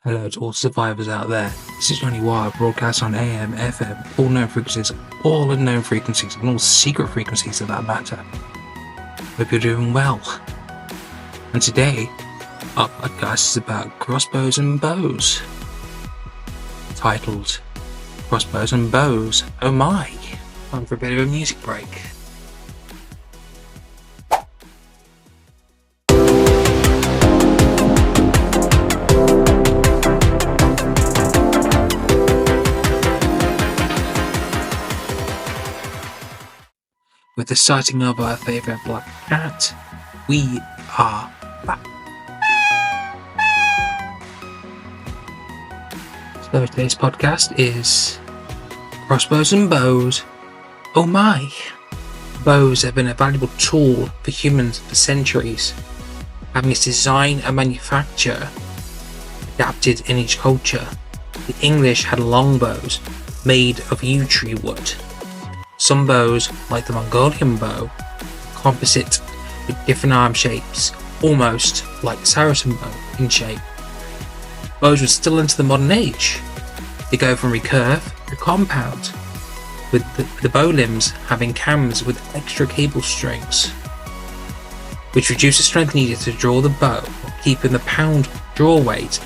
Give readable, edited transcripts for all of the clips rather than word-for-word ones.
Hello to all survivors out there. This is Johnny Wire, broadcast on AM, FM, all known frequencies, all unknown frequencies, and all secret frequencies for that matter. Hope you're doing well. And today, our podcast is about Crossbows and Bows. Titled Crossbows and Bows, oh my! Time for a bit of a music break. With the sighting of our favourite black cat, we are back. So today's podcast is Crossbows and Bows, oh my! Bows have been a valuable tool for humans for centuries, having its design and manufacture adapted in each culture. The English had longbows made of yew tree wood. Some bows, like the Mongolian bow, composite with different arm shapes, almost like the Saracen bow in shape. Bows would still enter the modern age. They go from recurve to compound, with the bow limbs having cams with extra cable strings, which reduce the strength needed to draw the bow, keeping the pound draw weight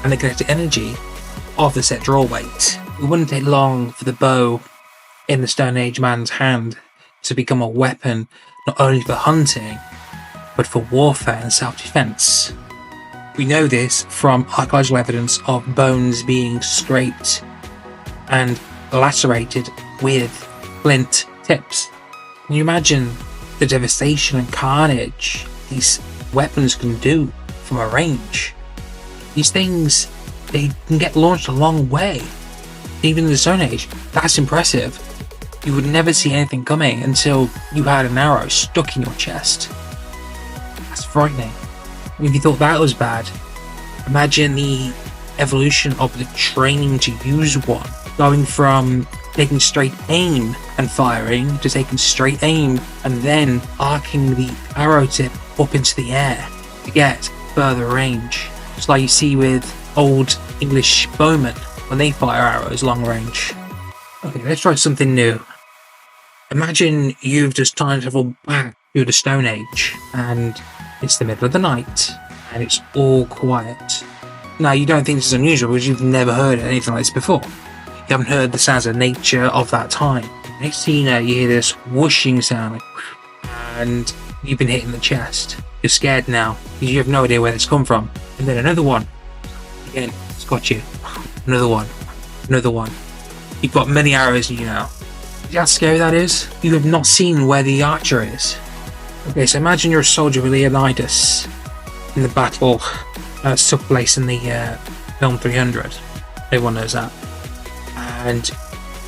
and the kinetic energy of the set draw weight. It wouldn't take long for the bow in the Stone Age man's hand to become a weapon not only for hunting, but for warfare and self-defense. We know this from archaeological evidence of bones being scraped and lacerated with flint tips. Can you imagine the devastation and carnage these weapons can do from a range? These things, they can get launched a long way. Even in the Stone Age, that's impressive. You would never see anything coming until you had an arrow stuck in your chest. That's frightening. If you thought that was bad, imagine the evolution of the training to use one, going from taking straight aim and firing to taking straight aim and then arcing the arrow tip up into the air to get further range. Just like you see with old English bowmen when they fire arrows long range. Okay, let's try something new. Imagine you've just time traveled back to the Stone Age and it's the middle of the night and it's all quiet. Now, you don't think this is unusual because you've never heard anything like this before. You haven't heard the sounds of nature of that time. Next thing you know, you hear this whooshing sound and you've been hit in the chest. You're scared now because you have no idea where it's come from. And then another one. Again, it's got you. Another one. Another one. You've got many arrows in you now. See how scary that is? You have not seen where the archer is. Okay, so imagine you're a soldier with Leonidas in the battle that took place in the film 300. Everyone knows that. And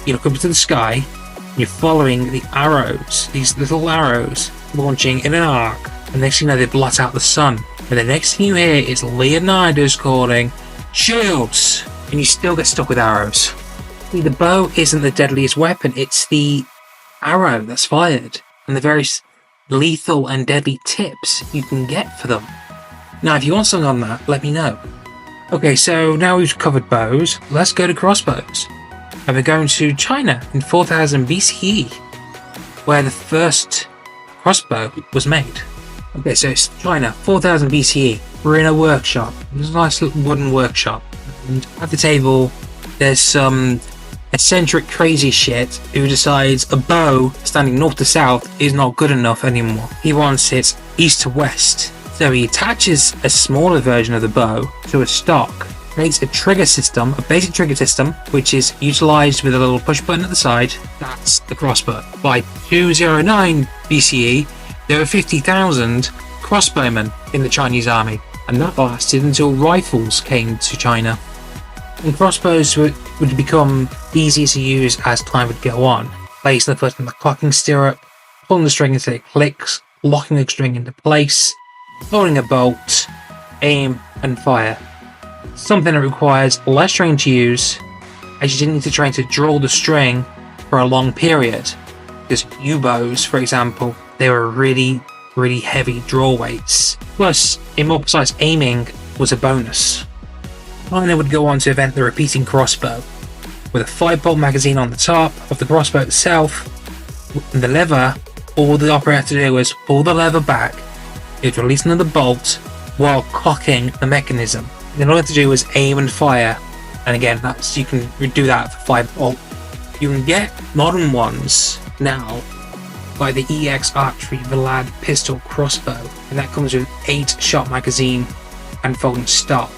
you look up into the sky, and you're following the arrows, these little arrows launching in an arc, and next thing you know, they blot out the sun. And the next thing you hear is Leonidas calling, "Shields!" And you still get stuck with arrows. The bow isn't the deadliest weapon, it's the arrow that's fired and the various lethal and deadly tips you can get for them. Now, if you want something on that, let me know. Okay, so now we've covered bows, let's go to crossbows. And we're going to China in 4000 BCE, where the first crossbow was made. Okay, so it's China, 4000 BCE. We're in a workshop. There's a nice little wooden workshop. And at the table, there's some eccentric crazy shit who decides a bow standing north to south is not good enough anymore. He wants it east to west. So he attaches a smaller version of the bow to a stock, creates a trigger system, a basic trigger system, which is utilized with a little push button at the side. That's the crossbow. By 209 BCE, there were 50,000 crossbowmen in the Chinese army, and that lasted until rifles came to China. And crossbows would become easier to use as time would go on. Placing the foot in the clocking stirrup, pulling the string until it clicks, locking the string into place, loading a bolt, aim and fire. Something that requires less training to use, as you didn't need to train to draw the string for a long period. Because U-bows, for example, they were really heavy draw weights. Plus, a more precise aiming was a bonus. China would go on to invent the repeating crossbow, with a 5-bolt magazine on the top of the crossbow itself, and the lever. All the operator had to do was pull the lever back, it would release another bolt while cocking the mechanism. Then all you have to do is aim and fire, and again, you can do that for 5-bolt. You can get modern ones now, like the EX Archery Vlad pistol crossbow, and that comes with an 8-shot magazine and folding stock,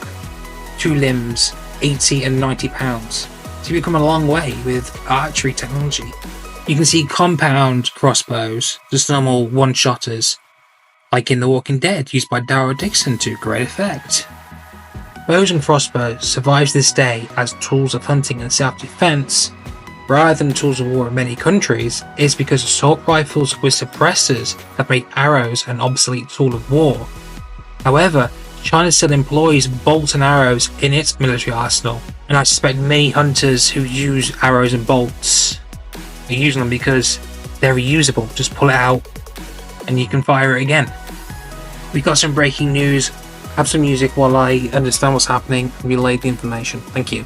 2 limbs, 80 and 90 pounds. So you've come a long way with archery technology. You can see compound crossbows, just normal one-shotters, like in The Walking Dead, used by Daryl Dixon to great effect. Bows and crossbows survive this day as tools of hunting and self-defense, rather than tools of war in many countries, is because assault rifles with suppressors have made arrows an obsolete tool of war. However, China still employs bolts and arrows in its military arsenal, and I suspect many hunters who use arrows and bolts are using them because they're reusable. Just pull it out and you can fire it again. We've got some breaking news. Have some music while I understand what's happening and relay the information. Thank you.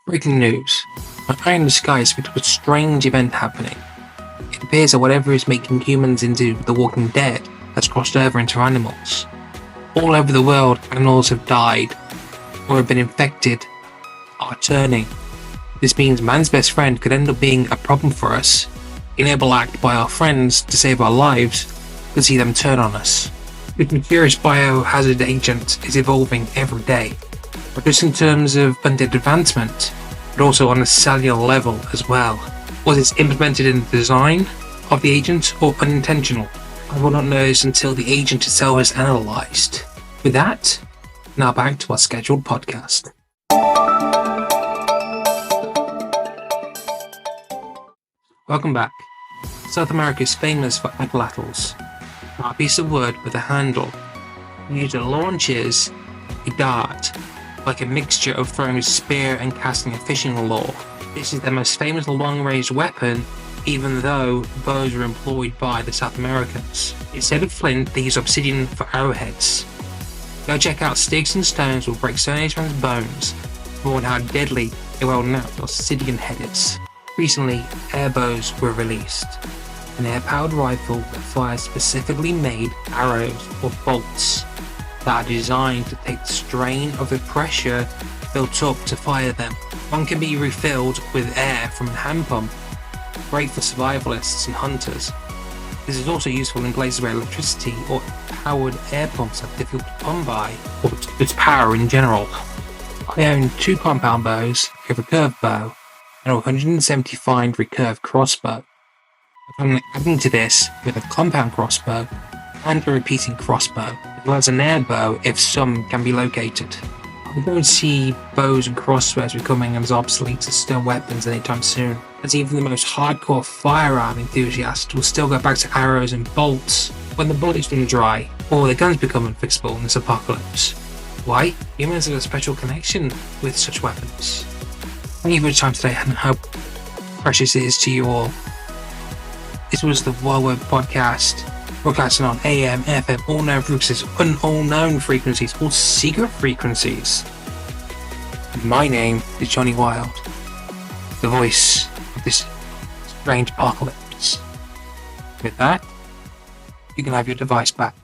Breaking news. An eye in the sky is with a strange event happening. It appears that whatever is making humans into The Walking Dead has crossed over into animals. All over the world, animals have died or have been infected, are turning. This means man's best friend could end up being a problem for us. An able act by our friends to save our lives could see them turn on us. This mysterious biohazard agent is evolving every day, not just in terms of undead advancement, but also on a cellular level as well. Was it implemented in the design of the agent or unintentional? I will not know this until the agent itself is analysed. With that, now back to our scheduled podcast. Welcome back. South America is famous for atlatls, a piece of wood with a handle. The user launches a dart, like a mixture of throwing a spear and casting a fishing lure. This is their most famous long-range weapon, even though bows were employed by the South Americans. Instead of flint, they use obsidian for arrowheads. Go check out Sticks and Stones will break so many man's bones, more on how deadly a well-known obsidian head is. Recently, air bows were released, an air-powered rifle that fires specifically made arrows or bolts that are designed to take the strain of the pressure built up to fire them. One can be refilled with air from a hand pump, great for survivalists and hunters. This is also useful in places where electricity or powered air pumps are difficult to come by, or its power in general. I own 2 compound bows, a recurve bow, and a 175 recurve crossbow. I'm adding to this with a compound crossbow and a repeating crossbow, as well as an air bow if some can be located. I don't see bows and crossbows becoming as obsolete as stone weapons anytime soon, as even the most hardcore firearm enthusiast will still go back to arrows and bolts when the bullets run dry or the guns become unfixable in this apocalypse. Why? Humans have a special connection with such weapons. Thank you for your time today and how precious it is to you all. This was the Wild Web Podcast, broadcasting on AM, FM, all known frequencies, unknown frequencies, all secret frequencies. My name is Johnny Wild, the voice of this strange apocalypse. With that, you can have your device back.